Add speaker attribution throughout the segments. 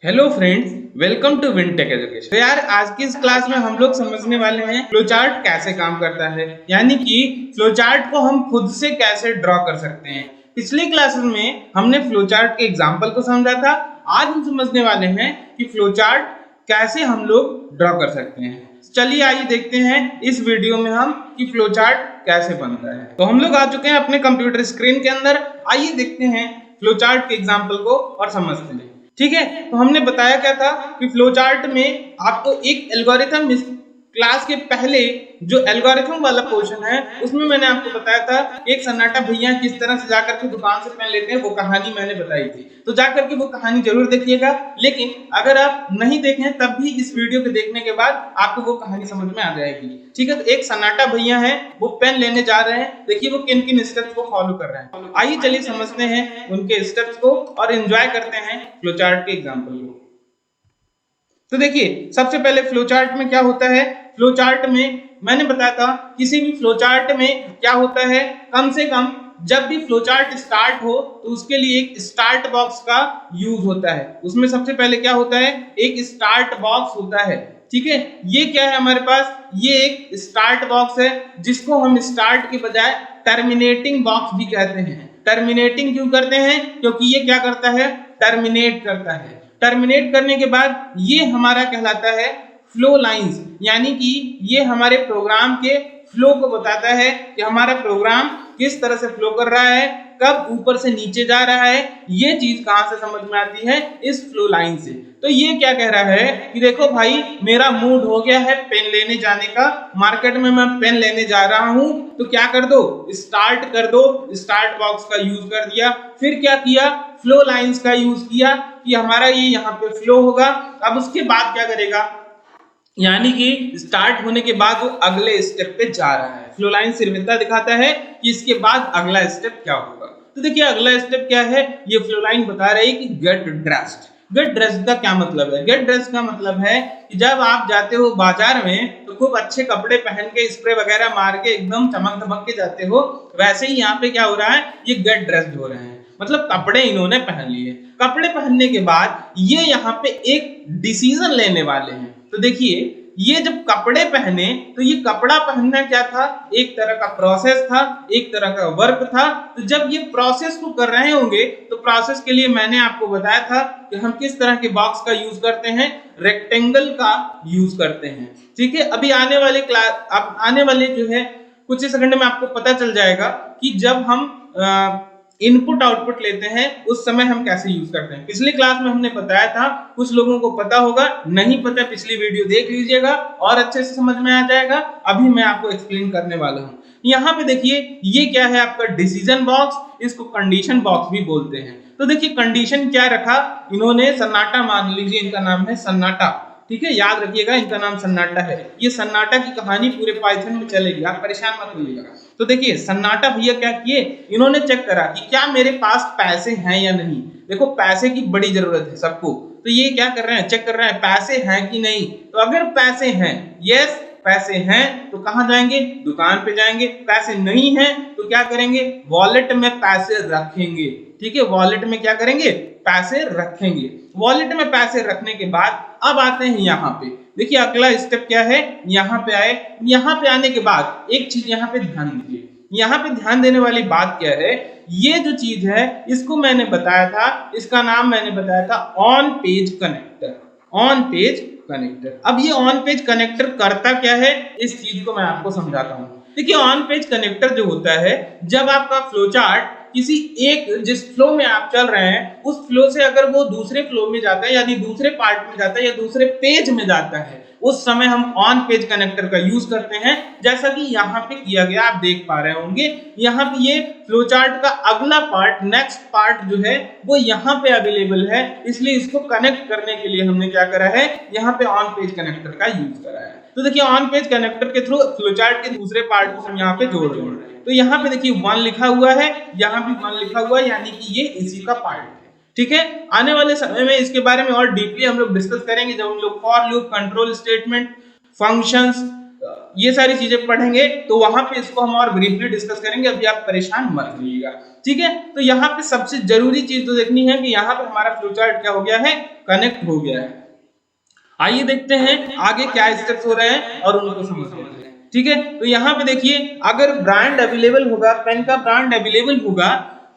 Speaker 1: Hello friends, welcome to Wintech education. तो यार आज की इस क्लास में हम लोग समझने वाले हैं फ्लो चार्ट कैसे काम करता है, यानी कि फ्लो चार्ट को हम खुद से कैसे ड्रॉ कर सकते हैं। पिछली क्लासेस में हमने फ्लो चार्ट के एग्जांपल को समझा था। आज हम समझने वाले हैं कि फ्लो चार्ट कैसे हम लोग ड्रॉ कर सकते हैं। चलिए आइए देखते हैं इस वीडियो में हम कि फ्लो चार्ट कैसे बनता है। तो हम लोग आ चुके हैं अपने कंप्यूटर स्क्रीन के अंदर। आइए देखते हैं फ्लो चार्ट के एग्जांपल को और समझते हैं। ठीक है, तो हमने बताया क्या था कि फ्लो चार्ट में आपको एक एल्गोरिथम, इस क्लास के पहले जो एल्गोरिथम वाला पोर्शन है उसमें मैंने आपको बताया था एक सन्नाटा भैया किस तरह से जाकर के दुकान से पेन लेते हैं, वो कहानी मैंने बताई थी। तो जाकर के वो कहानी जरूर देखिएगा। लेकिन अगर आप नहीं देखें तब भी इस वीडियो को देखने के बाद आपको वो कहानी समझ में आ जाएगी। ठीक है, तो एक सन्नाटा भैया है, वो पेन लेने जा रहे हैं। देखिए वो किन किन स्टेप्स को फॉलो कर रहे हैं। आइए चलिए समझते हैं उनके स्टेप्स को और एंजॉय करते हैं फ्लो चार्ट के एग्जांपल को। तो देखिए सबसे पहले फ्लो चार्ट में क्या होता है। फ्लो चार्ट में मैंने बताया था किसी भी फ्लो चार्ट में क्या होता है, कम से कम जब भी फ्लो चार्ट स्टार्ट हो तो उसके लिए एक स्टार्ट बॉक्स का यूज होता है। उसमें सबसे पहले क्या होता है, एक स्टार्ट बॉक्स होता है। ठीक है, ये क्या है हमारे पास, ये एक स्टार्ट बॉक्स है जिसको हम स्टार्ट के बजाय टर्मिनेटिंग बॉक्स भी कहते हैं। टर्मिनेटिंग क्यों करते हैं, क्योंकि ये क्या करता है, टर्मिनेट करता है। टर्मिनेट करने के बाद ये हमारा कहलाता है फ्लो लाइंस, यानी कि ये हमारे प्रोग्राम के फ्लो को बताता है कि हमारा प्रोग्राम किस तरह से फ्लो कर रहा है, कब ऊपर से नीचे जा रहा है। ये चीज कहां से समझ में आती है, इस फ्लो लाइन से। तो ये क्या कह रहा है कि देखो भाई मेरा मूड हो गया है पेन लेने जाने का, मार्केट में मैं पेन लेने जा रहा हूं, तो क्या कर दो, स्टार्ट कर दो। स्टार्ट बॉक्स का यूज कर दिया। फिर क्या किया, फ्लो लाइंस का यूज किया कि हमारा ये यहाँ पे फ्लो होगा। अब उसके बाद क्या करेगा, यानी कि स्टार्ट होने के बाद वो अगले स्टेप पे जा रहा है। फ्लो लाइन सिर्फ इतना दिखाता है कि इसके बाद अगला स्टेप क्या होगा। तो देखिए अगला स्टेप क्या है, ये फ्लो लाइन बता रही है कि गेट ड्रेस्ड। गेट ड्रेस्ड का क्या मतलब है, गेट ड्रेस्ड का मतलब है कि जब आप जाते हो बाजार में तो खूब अच्छे कपड़े पहन के स्प्रे वगैरह मार के एकदम चमक धमक के जाते हो, वैसे ही यहाँ पे क्या हो रहा है, ये गेट ड्रेस्ड हो रहे हैं। मतलब कपड़े इन्होंने पहन लिए। कपड़े पहनने के बाद ये यहाँ पे एक डिसीजन लेने वाले हैं। तो देखिए ये जब कपड़े पहने तो ये कपड़ा पहनना क्या था, एक तरह का प्रोसेस था, एक तरह का वर्क था। तो जब ये प्रोसेस को कर रहे होंगे तो प्रोसेस के लिए मैंने आपको बताया था कि हम किस तरह के बॉक्स का यूज करते हैं, रेक्टेंगल का यूज करते हैं। ठीक है, अभी आने वाले क्लास, अब आने वाले जो है कुछ ही सेकंड में आपको पता चल जाएगा कि जब हम इनपुट आउटपुट लेते हैं उस समय हम कैसे यूज करते हैं। पिछली क्लास में हमने बताया था, कुछ लोगों को पता होगा, नहीं पता पिछली वीडियो देख लीजिएगा और अच्छे से समझ में आ जाएगा। अभी मैं आपको एक्सप्लेन करने वाला हूं। यहाँ पे देखिए ये क्या है, आपका डिसीजन बॉक्स, इसको कंडीशन बॉक्स भी बोलते हैं। तो देखिए कंडीशन क्या रखा इन्होंने, सन्नाटा मान लीजिए इनका नाम है सन्नाटा। ठीक है, याद रखिएगा इनका नाम सन्नाटा है। ये सन्नाटा की कहानी पूरे पाइथन में चलेगी, आप परेशान मत होइएगा। तो देखिए सन्नाटा भैया क्या किए, इन्होंने चेक करा कि क्या मेरे पास पैसे हैं या नहीं। देखो पैसे की बड़ी जरूरत है सबको, तो ये क्या कर रहे हैं, चेक कर रहे हैं पैसे हैं कि नहीं। तो अगर पैसे हैं, यस पैसे हैं, तो कहां जाएंगे, दुकान पे जाएंगे। पैसे नहीं हैं तो क्या करेंगे, वॉलेट में पैसे रखेंगे। ठीक है, वॉलेट में क्या करेंगे, पैसे रखेंगे। वॉलेट में पैसे रखने के बाद अब आते हैं यहाँ पे। देखिए अगला स्टेप क्या है, यहाँ पे आए। यहाँ पे आने के बाद एक चीज यहाँ पे ध्यान दीजिए, यहाँ पे ध्यान देने वाली बात क्या है, ये जो चीज है इसको मैंने बताया था, इसका नाम मैंने बताया था on page connector. On page connector. अब ये ऑन पेज कनेक्टर करता क्या है, इस चीज को मैं आपको समझाता हूँ। देखिए ऑन पेज कनेक्टर जो होता है, जब आपका फ्लो चार्ट किसी एक, जिस फ्लो में आप चल रहे हैं उस फ्लो से अगर वो दूसरे फ्लो में जाता है, यानी दूसरे पार्ट में जाता है या दूसरे पेज में जाता है, उस समय हम ऑन पेज कनेक्टर का यूज करते हैं। जैसा कि यहाँ पे किया गया, आप देख पा रहे होंगे, यहाँ पे ये फ्लो चार्ट का अगला पार्ट, नेक्स्ट पार्ट जो है वो यहाँ पे अवेलेबल है, इसलिए इसको कनेक्ट करने के लिए हमने क्या करा है, यहाँ पे ऑन पेज कनेक्टर का यूज करा है। तो देखिए ऑन पेज कनेक्टर के थ्रू फ्लो चार्ट के दूसरे पार्ट को हम यहाँ पे जोड़ रहे हैं। तो यहाँ पे देखिए 1 लिखा हुआ है, यहाँ भी 1 लिखा हुआ है, यानी कि ये इसी का पार्ट है। ठीक है, आने वाले समय में इसके बारे में और डीपली हम लोग डिस्कस करेंगे जब हम लोग for loop, control statement, functions, ये सारी चीजें पढ़ेंगे तो वहां पे इसको हम और ब्रीफली डिस्कस करेंगे, अभी आप परेशान मत होइएगा। ठीक है, तो यहाँ पे सबसे जरूरी चीज तो देखनी है कि यहाँ पे हमारा फ्लो चार्ट क्या हो गया है, कनेक्ट हो गया है। आइए देखते हैं आगे क्या स्टेप्स हो रहे हैं और उनको समझते हैं। ठीक है, तो यहाँ पे देखिए, अगर ब्रांड अवेलेबल होगा, पेन का ब्रांड अवेलेबल होगा,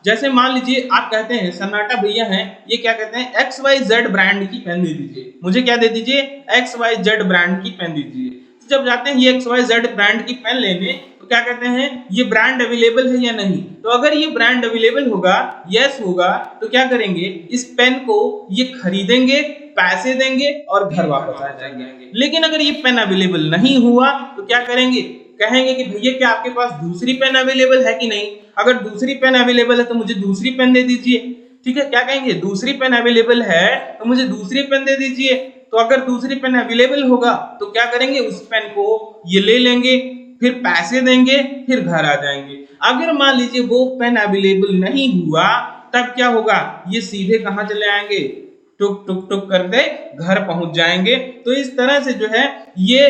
Speaker 1: जैसे मान लीजिए आप कहते हैं सन्नाटा भैया हैं, ये क्या कहते हैं XYZ ब्रांड की पेन दे दीजिए, मुझे क्या दे दीजिए, XYZ ब्रांड की पेन दे दीजिए। तो जब जाते हैं ये XYZ ब्रांड की पेन लेने, तो क्या कहते हैं ये ब्रांड अवेलेबल है या नहीं, तो अगर ये ब्रांड अवेलेबल होगा, यस होगा, तो क्या करेंगे, इस पेन को ये खरीदेंगे, पैसे देंगे और घर वापस आ जाएंगे। लेकिन अगर ये पेन अवेलेबल नहीं हुआ तो क्या करेंगे, कहेंगे कि भैया क्या आपके पास दूसरी पेन अवेलेबल है कि नहीं, अगर दूसरी पेन अवेलेबल है तो मुझे दूसरी पेन दे दीजिए। ठीक है, क्या कहेंगे, दूसरी पेन अवेलेबल है तो मुझे दूसरी पेन दे दीजिए। तो अगर दूसरी पेन अवेलेबल होगा तो क्या करेंगे, उस पेन को ये ले लेंगे, फिर पैसे देंगे, फिर घर आ जाएंगे। अगर मान लीजिए वो पेन अवेलेबल नहीं हुआ, तब क्या होगा, ये सीधे कहां चले आएंगे, टुक टुक टुक करते घर पहुंच जाएंगे। तो इस तरह से जो है ये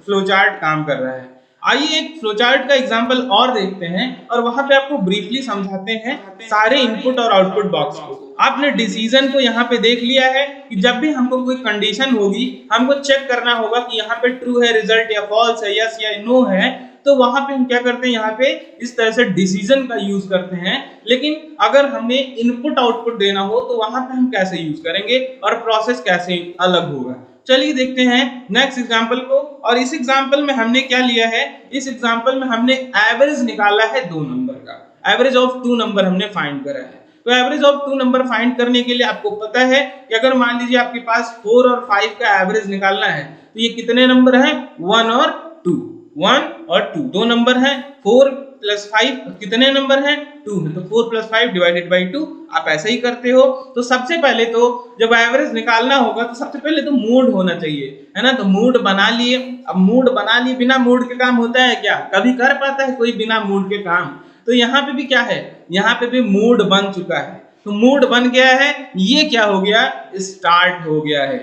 Speaker 1: फ्लोचार्ट काम कर रहा है। आइए एक फ्लोचार्ट का एग्जांपल और देखते हैं और वहां पे आपको ब्रीफली समझाते हैं सारे इनपुट और आउटपुट बॉक्स को। आपने डिसीजन को यहाँ पे देख लिया है कि जब भी हमको कोई कंडीशन होगी, हमको चेक करना होगा कि यहाँ पे ट्रू है रिजल्ट या फॉल्स है, यस या नो है, तो वहां पे हम क्या करते हैं, यहाँ पे इस तरह से डिसीजन का यूज करते हैं। लेकिन अगर हमें इनपुट आउटपुट देना हो तो वहां पे हम कैसे यूज करेंगे और प्रोसेस कैसे अलग होगा। चलिए देखते हैं नेक्स्ट एग्जांपल को। और इस एग्जांपल में हमने क्या लिया है, इस एग्जांपल में हमने एवरेज निकाला है 2 नंबर का, एवरेज ऑफ 2 नंबर हमने फाइंड करा है। तो एवरेज ऑफ 2 नंबर फाइंड करने के लिए आपको पता है कि अगर मान लीजिए आपके पास 4 और 5 का एवरेज निकालना है, तो ये कितने नंबर है, 1 और 2, 1 और 2 दो नंबर है। 4 प्लस 5 कितने नंबर है, 2 है, तो 4 प्लस 5 डिवाइडेड बाई 2 आप ऐसा ही करते हो। तो सबसे पहले तो जब एवरेज निकालना होगा तो सबसे पहले तो मूड होना चाहिए, है ना, तो मूड बना लिए। अब मूड बना लिए, बिना मूड के काम होता है क्या, कभी कर पाता है कोई बिना मूड के काम। तो यहाँ पे भी क्या है, यहाँ पे भी मूड बन चुका है। तो मूड बन गया है, ये क्या हो गया, स्टार्ट हो गया है।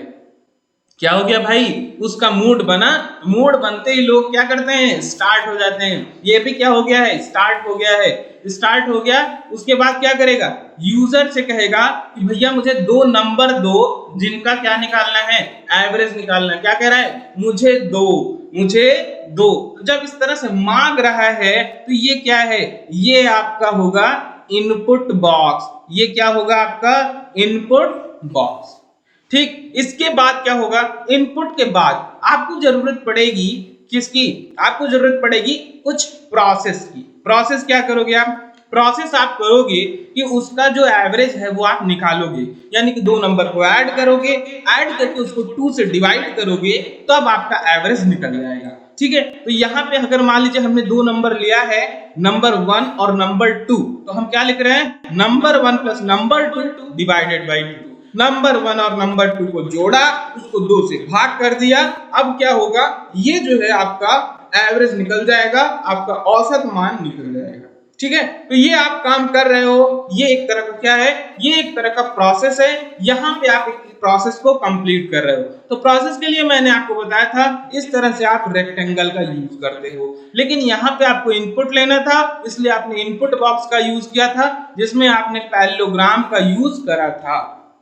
Speaker 1: क्या हो गया भाई, उसका मूड बना, मूड बनते ही लोग क्या करते हैं, स्टार्ट हो जाते हैं। ये भी क्या हो गया है, स्टार्ट हो गया है। स्टार्ट हो गया, उसके बाद क्या करेगा, यूजर से कहेगा कि भैया मुझे 2 नंबर दो जिनका क्या निकालना है, एवरेज निकालना है। क्या कह रहा है, मुझे दो, मुझे दो। जब इस तरह से मांग रहा है तो ये क्या है, ये आपका होगा इनपुट बॉक्स। ये क्या होगा आपका इनपुट बॉक्स। ठीक, इसके बाद क्या होगा, इनपुट के बाद आपको जरूरत पड़ेगी किसकी, आपको जरूरत पड़ेगी कुछ प्रोसेस की। प्रोसेस क्या करोगे आप, प्रोसेस आप करोगे कि उसका जो एवरेज है वो आप निकालोगे, यानी कि 2 नंबर को ऐड करोगे, ऐड करके उसको 2 से डिवाइड करोगे, तब आपका एवरेज निकल जाएगा। ठीक है, तो यहाँ पे अगर मान लीजिए हमने 2 नंबर लिया है, नंबर 1 और नंबर 2, तो हम क्या लिख रहे हैं, number 1 plus number 2 divided by 2। Number 1 और नंबर 2 को जोड़ा, उसको 2 से भाग कर दिया। अब क्या होगा, ये जो है आपका एवरेज निकल जाएगा, आपका औसत मान निकल जाएगा। ठीक है, तो ये आप काम कर रहे हो, ये एक तरह का क्या है, ये एक तरह का प्रोसेस है। यहाँ पे आप एक प्रोसेस को कंप्लीट कर रहे हो। तो प्रोसेस के लिए मैंने आपको बताया था इस तरह से आप रेक्टेंगल का यूज करते हो, लेकिन यहाँ पे आपको इनपुट लेना था, इसलिए आपने इनपुट बॉक्स का यूज किया था, जिसमें आपने पैरेललोग्राम का यूज करा था,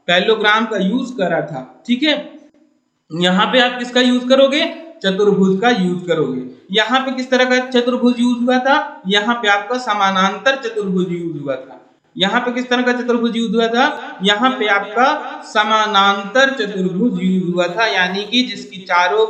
Speaker 1: पैरेललोग्राम का यूज करा था। ठीक है, यहाँ पे आप किसका यूज करोगे, चतुर्भुज का यूज करोगे। यहाँ पे किस तरह का चतुर्भुज यूज हुआ था, यहाँ पे आपका समानांतर चतुर्भुज यूज हुआ था। यहाँ पे किस तरह का चतुर्भुज यूज हुआ था, यहाँ पे आपका समानांतर चतुर्भुज यूज हुआ था, यानी कि जिसकी चारों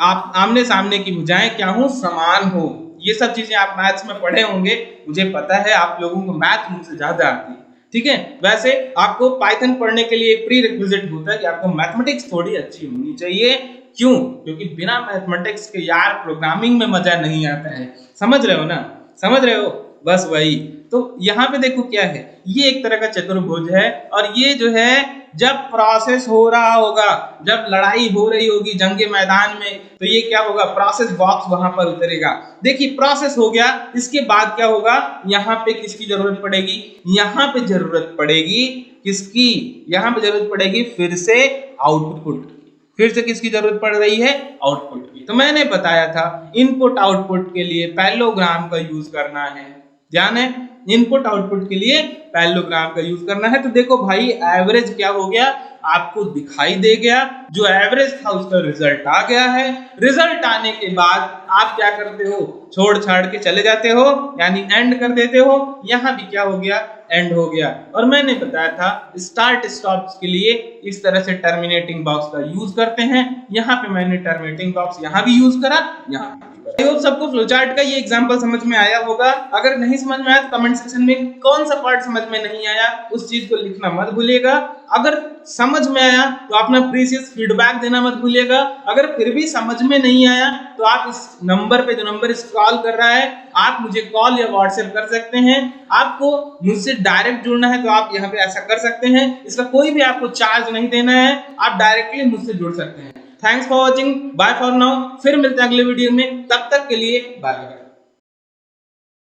Speaker 1: आप आमने सामने की भुजाएं क्या हो, समान हो। ये सब चीजें आप मैथ्स में पढ़े होंगे, मुझे पता है आप लोगों को मैथ मुझसे ज्यादा आती है। ठीक है, वैसे आपको पाइथन पढ़ने के लिए प्री रिक्विजिट होता है कि आपको मैथमेटिक्स थोड़ी अच्छी होनी चाहिए। क्यों, क्योंकि बिना मैथमेटिक्स के यार प्रोग्रामिंग में मजा नहीं आता है। समझ रहे हो ना, समझ रहे हो, बस वही। तो यहाँ पे देखो क्या है, ये एक तरह का चतुर्भुज है, और ये जो है जब प्रोसेस हो रहा होगा, जब लड़ाई हो रही होगी जंगे मैदान में, तो ये क्या होगा, प्रोसेस बॉक्स वहां पर उतरेगा। देखिए प्रोसेस हो गया, इसके बाद क्या होगा, यहाँ पे किसकी जरूरत पड़ेगी, यहाँ पे जरूरत पड़ेगी किसकी, यहाँ पे जरूरत पड़ेगी फिर से आउटपुट। फिर से किसकी जरूरत पड़ रही है, आउटपुट की। तो मैंने बताया था इनपुट आउटपुट के लिए पैरेललोग्राम का यूज करना है, ध्यान है, इनपुट आउटपुट के लिए पैरेललोग्राम का यूज करना है। तो देखो भाई एवरेज क्या हो गया, आपको दिखाई दे गया, जो एवरेज था उसका रिजल्ट आ गया है। रिजल्ट आने के बाद आप क्या करते हो, छोड़ छाड़ के चले जाते हो, यानी एंड कर देते हो। यहाँ भी क्या हो गया, एंड हो गया। और मैंने बताया था स्टार्ट स्टॉप्स के लिए इस तरह से टर्मिनेटिंग बॉक्स का यूज करते हैं। यहाँ पे मैंने टर्मिनेटिंग बॉक्स यहाँ भी यूज करा, यहाँ भी। आई होप सबको फ्लोचार्ट का ये एग्जांपल समझ में आया होगा। अगर नहीं समझ में आया तो कमेंट सेक्शन में कौन सा पार्ट समझ में नहीं आया उस चीज को लिखना मत भूलिएगा। अगर समझ में आया तो अपना प्रीशियस फीडबैक देना मत भूलिएगा। अगर फिर भी समझ में नहीं आया तो आप इस नंबर पे, जो नंबर स्क्रॉल कर रहा है, आप मुझे कॉल या व्हाट्सएप कर सकते हैं। आपको मुझसे डायरेक्ट जुड़ना है तो आप यहाँ पे ऐसा कर सकते हैं। इसका कोई भी आपको चार्ज नहीं देना है, आप डायरेक्टली मुझसे जुड़ सकते हैं। Thanks for watching, bye for now. फिर मिलते हैं अगले वीडियो में, तब तक के लिए बाय बाय।